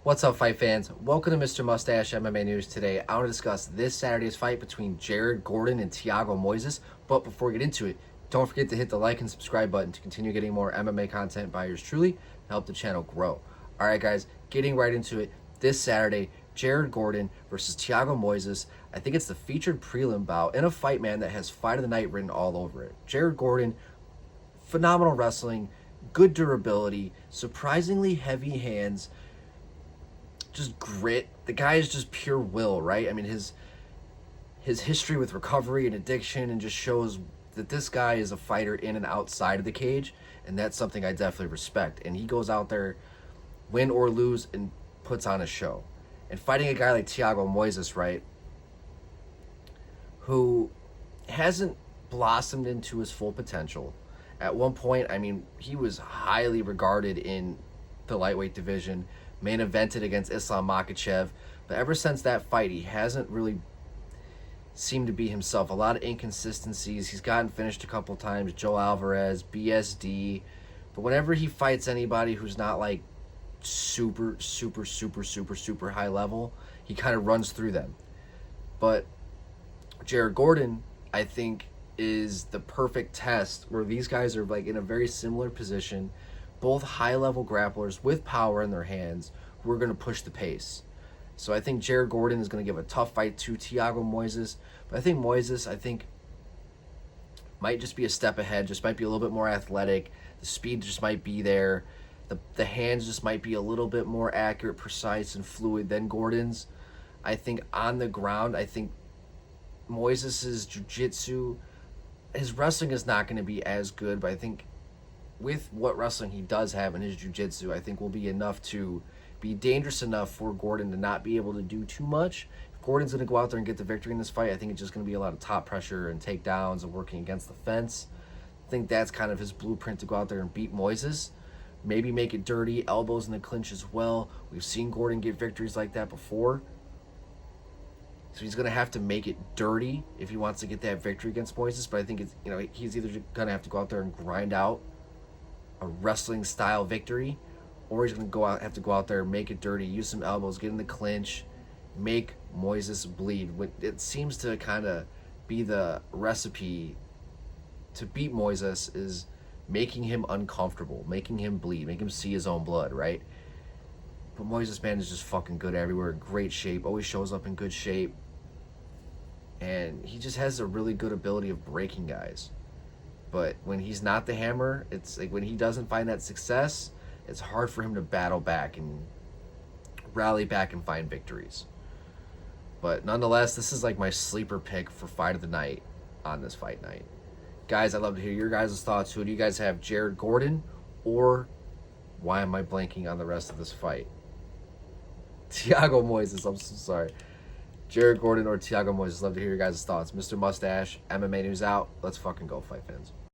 What's up, fight fans? Welcome to Mr. Mustache MMA News. Today, I want to discuss this Saturday's fight between Jared Gordon and Thiago Moises. But before we get into it, don't forget to hit the like and subscribe button to continue getting more MMA content by yours truly and help the channel grow. All right, guys, getting right into it. This Saturday, Jared Gordon versus Thiago Moises. I think it's the featured prelim bout in a fight, man, that has fight of the night written all over it. Jared Gordon, phenomenal wrestling, good durability, surprisingly heavy hands, just grit. The guy is just pure will, right? I mean, his history with recovery and addiction and just shows that this guy is a fighter in and outside of the cage, and that's something I definitely respect. And he goes out there, win or lose, and puts on a show. And fighting a guy like Thiago Moises, right, who hasn't blossomed into his full potential. At one point, I mean, he was highly regarded in the lightweight division, main evented against Islam Makhachev, but ever since that fight, he hasn't really seemed to be himself. A lot of inconsistencies. He's gotten finished a couple times, Joe Alvarez, BSD, but whenever he fights anybody who's not like super high level, he kind of runs through them. But Jared Gordon, I think, is the perfect test where these guys are like in a very similar position, both high-level grapplers with power in their hands who are going to push the pace. So I think Jared Gordon is going to give a tough fight to Thiago Moises. But I think Moises, might just be a step ahead, just might be a little bit more athletic. The speed just might be there. The hands just might be a little bit more accurate, precise, and fluid than Gordon's. I think on the ground, I think Moises' jiu-jitsu, his wrestling is not going to be as good, but I think with what wrestling he does have in his jiu-jitsu, I think will be enough to be dangerous enough for Gordon to not be able to do too much. If Gordon's going to go out there and get the victory in this fight, I think it's just going to be a lot of top pressure and takedowns and working against the fence. I think that's kind of his blueprint to go out there and beat Moises. Maybe make it dirty, elbows in the clinch as well. We've seen Gordon get victories like that before. So he's going to have to make it dirty if he wants to get that victory against Moises. But I think he's either going to have to go out there and grind out a wrestling style victory, or he's going to have to go out there, make it dirty, use some elbows, get in the clinch, make Moises bleed. It seems to kind of be the recipe to beat Moises is making him uncomfortable, making him bleed, make him see his own blood, right? But Moises, man, is just fucking good everywhere, great shape, always shows up in good shape, and he just has a really good ability of breaking guys. But when he's not the hammer, it's like when he doesn't find that success, it's hard for him to battle back and rally back and find victories. But nonetheless, this is like my sleeper pick for fight of the night on this fight night. Guys, I'd love to hear your guys' thoughts. Who do you guys have, Jared Gordon, or why am I blanking on the rest of this fight? Thiago Moises, I'm so sorry. Jared Gordon or Thiago Moises. Love to hear your guys' thoughts. Mr. Mustache, MMA News out. Let's fucking go, fight fans.